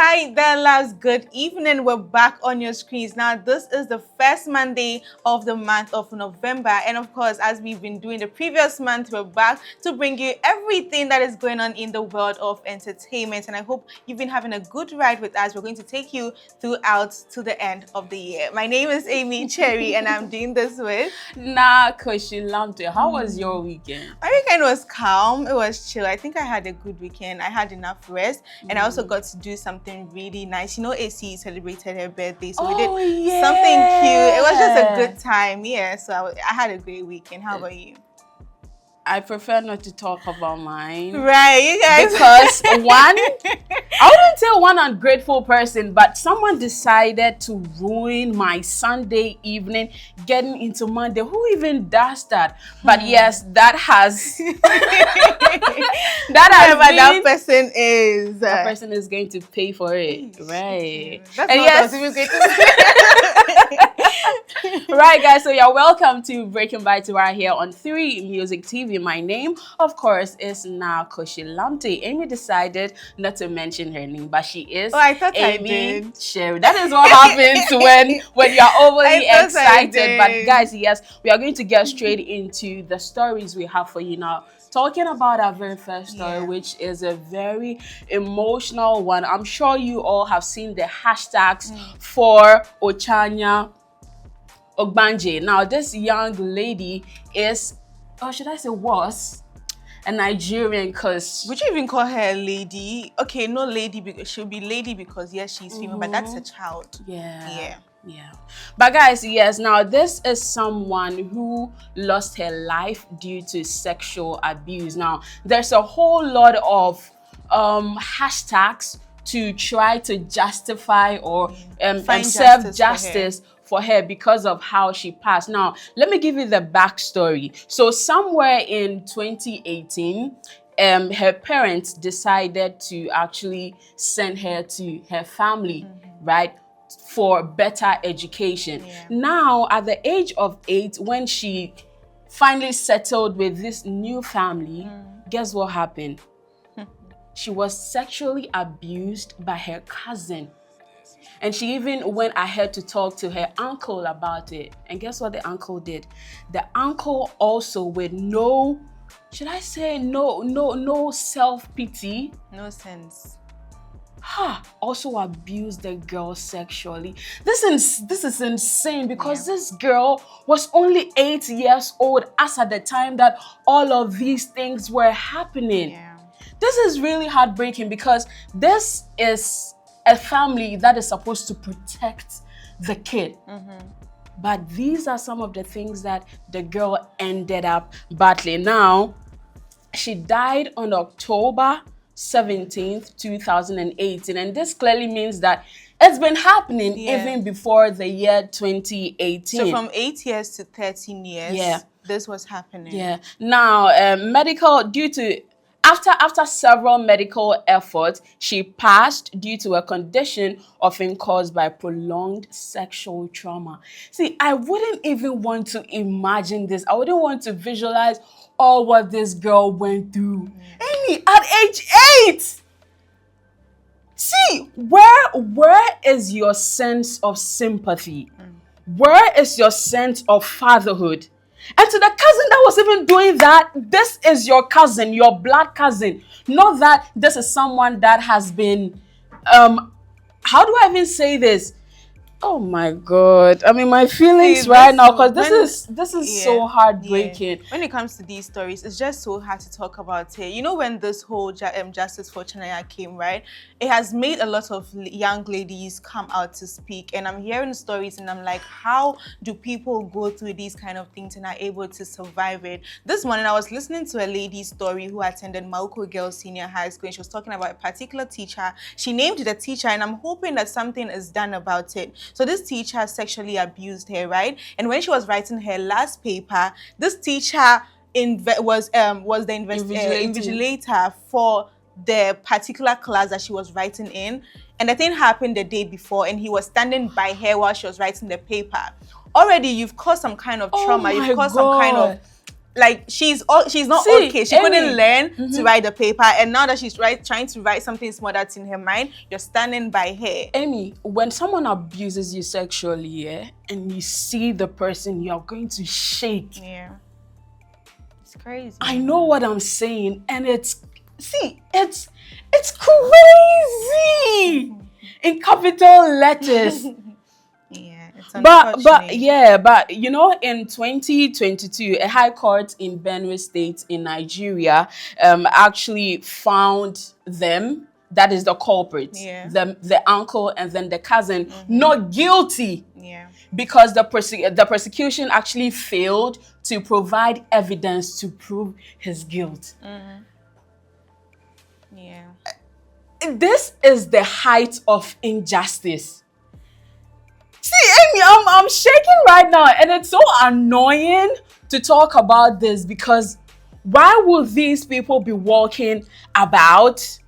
Hi there, loves. Good evening. We're back on your screens. Now, this is the first Monday of the month of November. And of course, as we've been doing the previous month, we're back to bring you everything that is going on in the world of entertainment. And I hope you've been having a good ride with us. We're going to take you throughout to the end of the year. My name is Amy Cherry, and I'm doing this with Nicki. How was your weekend? My weekend was calm. It was chill. I think I had a good weekend. I had enough rest, and I also got to do something really nice. You know, AC celebrated her birthday, so we did something cute. It was just a good time. Yeah, so I had a great weekend. How about you? I prefer not to talk about mine. Right, you guys. Because one, I wouldn't say one ungrateful person, but someone decided to ruin my Sunday evening getting into Monday. Who even does that? But yes, that has that person is. That person is going to pay for it. Right. That's and yes. Right, guys, so you're welcome to Breaking Bites right here on 3 Music TV. My name, of course, is Nicki. Amy decided not to mention her name, but she is Amy Cherry. That is what happens when you're overly excited. But guys, yes, we are going to get straight into the stories we have for you now. Talking about our very first story, which is a very emotional one. I'm sure you all have seen the hashtags for Ochanya Ogbanje. Now, this young lady is, or should I say was, a Nigerian, because... Would you even call her a lady? Okay, no lady, because she'll be lady because, yes, she's female, but that's a child. Yeah. But guys, yes, now this is someone who lost her life due to sexual abuse. Now, there's a whole lot of hashtags to try to justify or serve justice for her because of how she passed. Now, let me give you the backstory. So somewhere in 2018, her parents decided to actually send her to her family, right, for better education. Now, at the age of 8, when she finally settled with this new family, guess what happened? She was sexually abused by her cousin. And she even went ahead to talk to her uncle about it. And guess what the uncle did? The uncle also, with no, should I say no self-pity? No sense. Also abused the girl sexually. This is insane because this girl was only 8 years old as at the time that all of these things were happening. This is really heartbreaking because this is a family that is supposed to protect the kid. But these are some of the things that the girl ended up battling. Now, she died on October 17th, 2018. And this clearly means that it's been happening even before the year 2018. So from 8 years to 13 years, this was happening. Now, After several medical efforts, she passed due to a condition often caused by prolonged sexual trauma. See, I wouldn't even want to imagine this. I wouldn't want to visualize all what this girl went through. Amy, at age 8! See, where is your sense of sympathy? Where is your sense of fatherhood? And to the cousin that was even doing that, this is your cousin, your blood cousin. Not that this is someone that has been, how do I even say this? Oh my God. I mean, my feelings right now, because this is so heartbreaking. When it comes to these stories, it's just so hard to talk about it. You know, when this whole JusticeForOchanya came, right? It has made a lot of young ladies come out to speak. And I'm hearing stories and I'm like, how do people go through these kind of things and are able to survive it? This morning, I was listening to a lady's story who attended Mauko Girls Senior High School. And she was talking about a particular teacher. She named the teacher, and I'm hoping that something is done about it. So this teacher sexually abused her, right? And when she was writing her last paper, this teacher was the invigilator for the particular class that she was writing in. And the thing happened the day before, and he was standing by her while she was writing the paper. Already, you've caused some kind of trauma. You've caused some kind of like she's not See, okay. She Amy. couldn't learn to write the paper, and now that she's trying to write something small that's in her mind, you're standing by her. Amy, when someone abuses you sexually, yeah, and you see the person, you're going to shake. Yeah, it's crazy. I know what I'm saying, and it's crazy in capital letters. Yeah, it's But unfortunate. you know, in 2022, a high court in Benue State in Nigeria actually found them, that is the culprit, Yeah. the uncle and then the cousin, not guilty Yeah. because the prosecution actually failed to provide evidence to prove his guilt. Yeah. This is the height of injustice. See, Amy, I'm shaking right now, and it's so annoying to talk about this because why would these people be walking about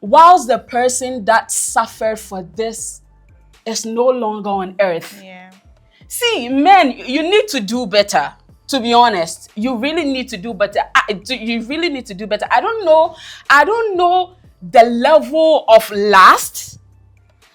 whilst the person that suffered for this is no longer on earth? Yeah. See, men, you need to do better. To be honest, you really need to do better. You really need to do better. I don't know the level of lust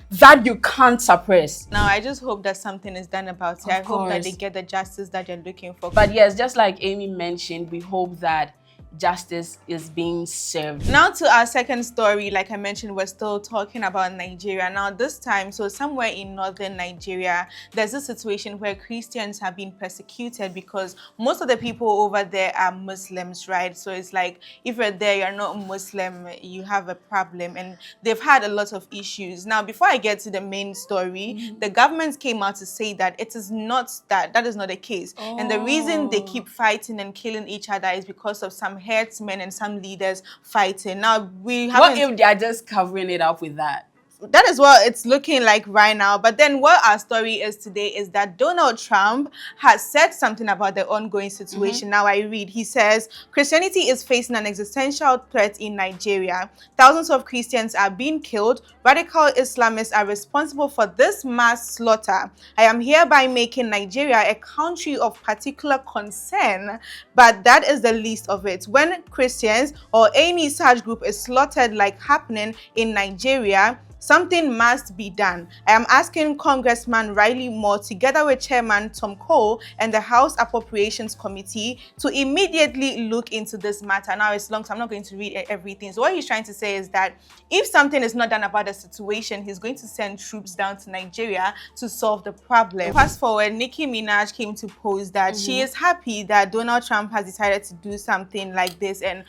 that you can't suppress. Now, I just hope that something is done about it. Of I hope that course. they get the justice that they're looking for. But yes, just like Amy mentioned, we hope that justice is being served. Now to our second story. Like I mentioned, we're still talking about Nigeria. Now this time, so somewhere in northern Nigeria, there's a situation where Christians have been persecuted because most of the people over there are Muslims, right? So it's like, if you're there, you're not Muslim, you have a problem. And they've had a lot of issues. Now, before I get to the main story, the government came out to say that it is not that is not the case. And the reason they keep fighting and killing each other is because of some herdsmen and some leaders fighting. Now, we haven't... What if they are just covering it up with that? That is what it's looking like right now. But then what our story is today is that Donald Trump has said something about the ongoing situation. Now I read, he says, Christianity is facing an existential threat in Nigeria. Thousands of Christians are being killed. Radical Islamists are responsible for this mass slaughter. I am hereby making Nigeria a country of particular concern, but that is the least of it. When Christians or any such group is slaughtered like happening in Nigeria, something must be done. I am asking Congressman Riley Moore, together with Chairman Tom Cole and the House Appropriations Committee, to immediately look into this matter. Now it's long, so I'm not going to read everything. So what he's trying to say is that if something is not done about the situation, he's going to send troops down to Nigeria to solve the problem. Fast forward, Nicki Minaj came to post that she is happy that Donald Trump has decided to do something like this, and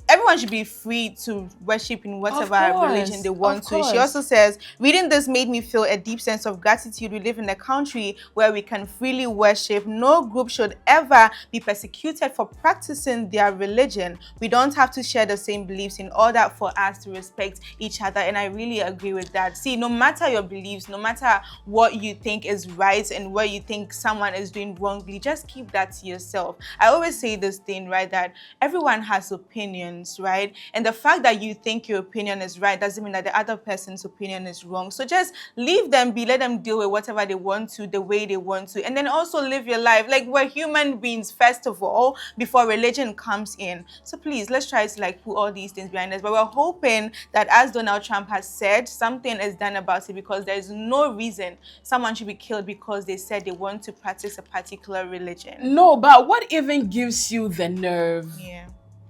everyone should be free to worship in whatever religion they want to. She also says, reading this made me feel a deep sense of gratitude. We live in a country where we can freely worship. No group should ever be persecuted for practicing their religion. We don't have to share the same beliefs in order for us to respect each other. And I really agree with that. See, no matter your beliefs, no matter what you think is right and what you think someone is doing wrongly, just keep that to yourself. I always say this thing, right, that everyone has opinions, right? And the fact that you think your opinion is right doesn't mean that the other person's opinion is wrong. So just leave them be, let them deal with whatever they want to, the way they want to, and then also live your life. Like, we're human beings, first of all, before religion comes in. So please, let's try to like put all these things behind us. But we're hoping that, as Donald Trump has said, something is done about it, because there's no reason someone should be killed because they said they want to practice a particular religion. No, but what even gives you the nerve? Yeah.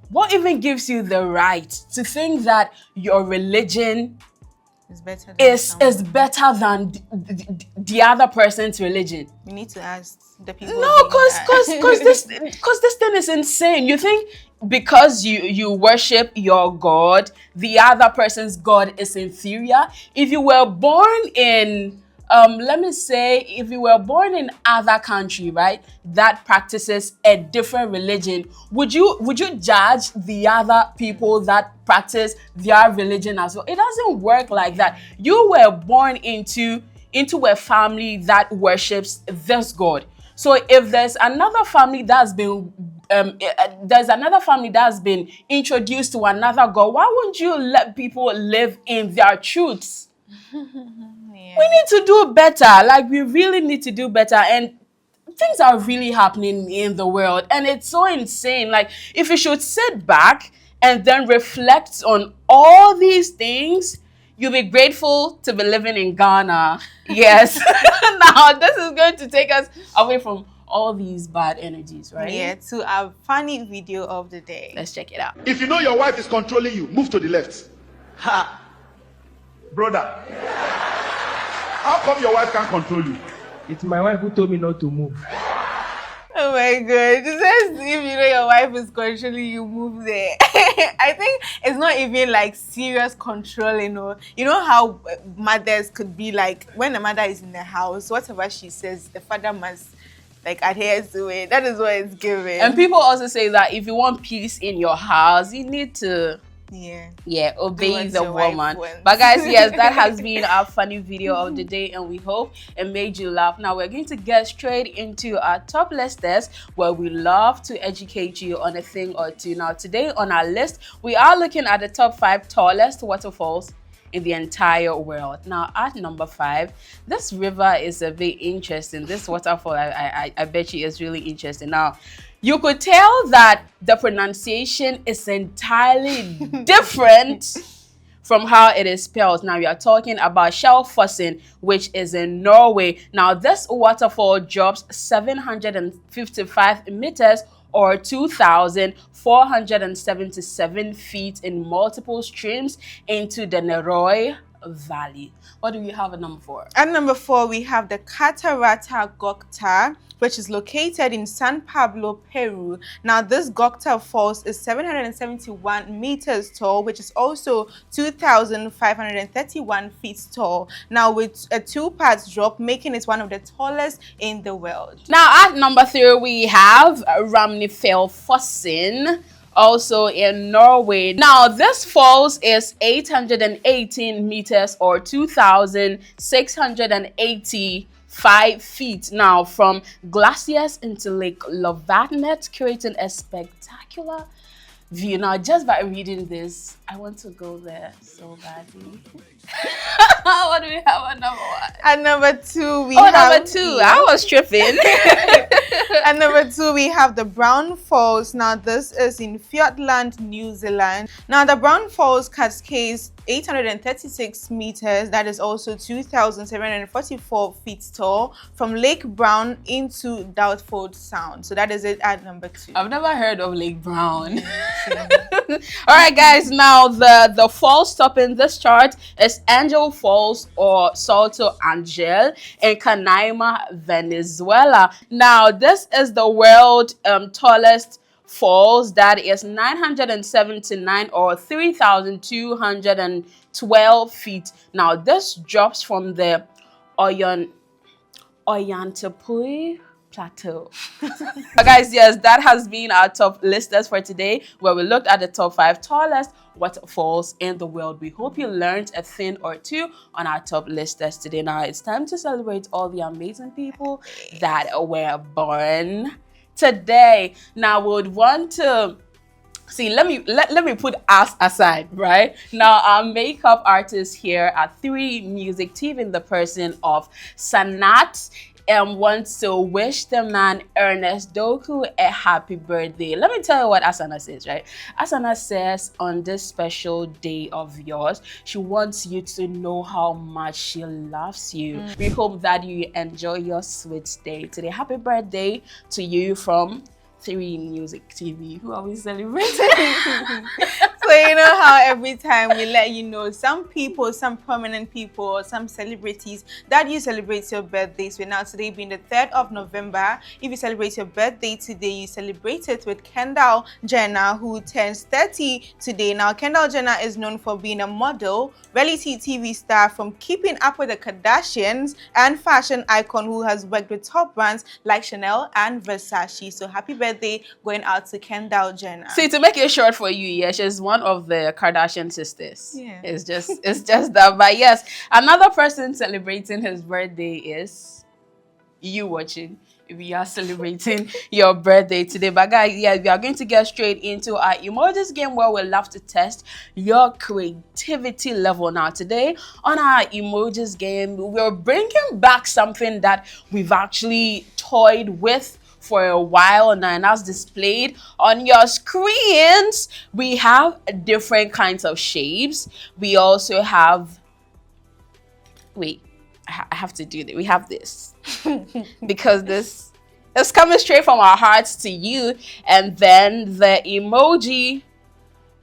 What even gives you the right to think that your religion It's better is better than the other person's religion? We need to ask the people. No, because this thing is insane. You think because you worship your God, the other person's God is inferior? If you were born in let me say, if you were born in other country, right, that practices a different religion, would you judge the other people that practice their religion as well? It doesn't work like that. You were born into a family that worships this God. So if there's another family that's been introduced to another God, why wouldn't you let people live in their truths? Yeah. We need to do better. Like, we really need to do better. And things are really happening in the world, and it's so insane. Like, if you should sit back and then reflect on all these things, you'll be grateful to be living in Ghana. Yes. Now, this is going to take us away from all these bad energies, right? Yeah, to our funny video of the day. Let's check it out. If you know your wife is controlling you, move to the left. Ha! Brother. How come your wife can't control you? It's my wife who told me not to move. Oh my god. It says if you know your wife is controlling you, move there. I think it's not even like serious controlling, or you know how mothers could be like, when a mother is in the house, whatever she says, the father must like adhere to it. That is what it's giving. And people also say that if you want peace in your house, you need to obey the woman. But guys, yes, that has been our funny video of the day, and we hope it made you laugh. Now we're going to get straight into our top listers, where we love to educate you on a thing or two. Now today on our list, we are looking at the top 5 tallest waterfalls in the entire world. Now at number 5, this river is a bit interesting. This waterfall, I bet you is really interesting. Now you could tell that the pronunciation is entirely different from how it is spelled. Now we are talking about Skjelfossen, which is in Norway. Now this waterfall drops 755 meters or 2,477 feet in multiple streams into the Neroy Valley. What do we have at number 4? At number 4, we have the Catarata Gocta, which is located in San Pablo, Peru. Now, this Gocta Falls is 771 meters tall, which is also 2,531 feet tall. Now, with a 2-part drop, making it one of the tallest in the world. Now, at number 3, we have Ramnefjellfossen, also in Norway. Now, this falls is 818 meters or 2,685 feet now from glaciers into Lake Lovatnet, creating a spectacular view. Now, just by reading this, I want to go there so badly. What do we have at number 1? At number 2, we have... number 2. I was tripping. At number 2, we have the Brown Falls. Now, this is in Fiordland, New Zealand. Now, the Brown Falls cascades 836 meters, that is also 2,744 feet tall, from Lake Brown into Doubtford Sound. So that is it at number 2. I've never heard of Lake Brown. All right, guys. Now the falls topping this chart is Angel Falls or Salto Angel in Canaima, Venezuela. Now this is the world tallest falls, that is 979 or 3,212 feet. Now this drops from the Ollantaytambo Plateau. But guys, yes, that has been our top listers for today, where we looked at the top 5 tallest waterfalls in the world. We hope you learned a thing or two on our top listers today. Now it's time to celebrate all the amazing people that were born today. Now we would want to see, let me put us aside, right? Now our makeup artist here at 3 Music TV in the person of Sanat wants to wish the man Ernest Doku a happy birthday. Let me tell you what Asana says, right? Asana says on this special day of yours, she wants you to know how much she loves you. We hope that you enjoy your sweet day today. Happy birthday to you from 3 Music TV, who are we celebrating? So you know how every time we let you know some people, some prominent people, or some celebrities that you celebrate your birthdays with. Now today being the 3rd of November, if you celebrate your birthday today, you celebrate it with Kendall Jenner, who turns 30 today. Now Kendall Jenner is known for being a model, reality TV star from Keeping Up with the Kardashians, and fashion icon who has worked with top brands like Chanel and Versace. So happy birthday going out to Kendall Jenner. See, to make it short for you, yeah, she's one of the Kardashian sisters. Yeah. It's just that. But yes, another person celebrating his birthday is you watching. we are celebrating your birthday today. But guys, yeah, we are going to get straight into our emojis game where we love to test your creativity level. Now today on our emojis game, we're bringing back something that we've actually toyed with for a while now, and that's displayed on your screens. We have different kinds of shapes. We also have, wait, I have to do that. We have this because this is coming straight from our hearts to you, and then the emoji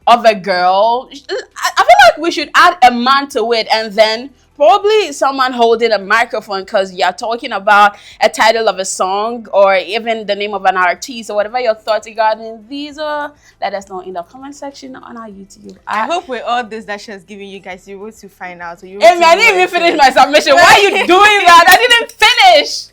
of a girl. I feel like we should add a man to it, and then probably someone holding a microphone because you're talking about a title of a song or even the name of an artist or whatever your thoughts regarding these are. Let us know in the comment section on our YouTube. I hope with all this that she has given you guys, you're able to find out. So I didn't even finish my submission. Why are you doing that? I didn't finish.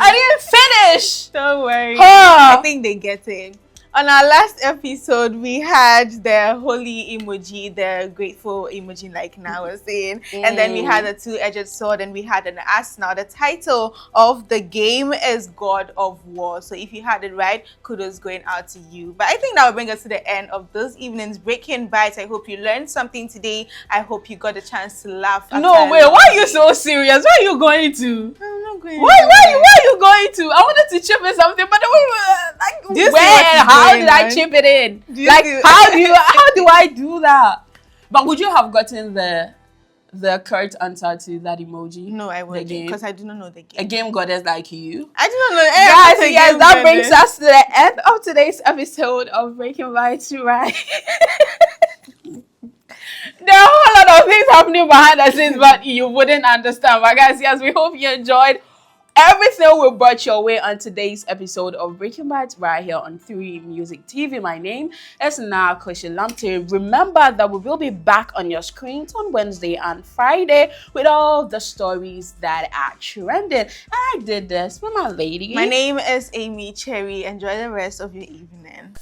I didn't finish. Don't worry. Huh. I think they get it. On our last episode, we had the holy emoji, the grateful emoji, like now was saying, and then we had a two-edged sword, and we had an ass. Now the title of the game is God of War. So if you had it right, kudos going out to you. But I think that will bring us to the end of this evening's Breaking Bites. I hope you learned something today. I hope you got a chance to laugh. No, wait, why are you so serious? Where are you going to? I'm not going. Why are you going to? I wanted to chip in something, but how did I chip it in? How do I do that? But would you have gotten the correct answer to that emoji? No, I wouldn't, because I do not know the game. A game goddess like you. I do not know. Guys, yes, that brings us to the end of today's episode of Breaking Bites, right? There are a whole lot of things happening behind the scenes, but you wouldn't understand. But guys, yes, we hope you enjoyed everything we brought your way on today's episode of Breaking Bites right here on 3 Music TV. My name is Lamte. Remember that we will be back on your screens on Wednesday and Friday with all the stories that are trending. I did this with my lady. My name is Amy Cherry. Enjoy the rest of your evening.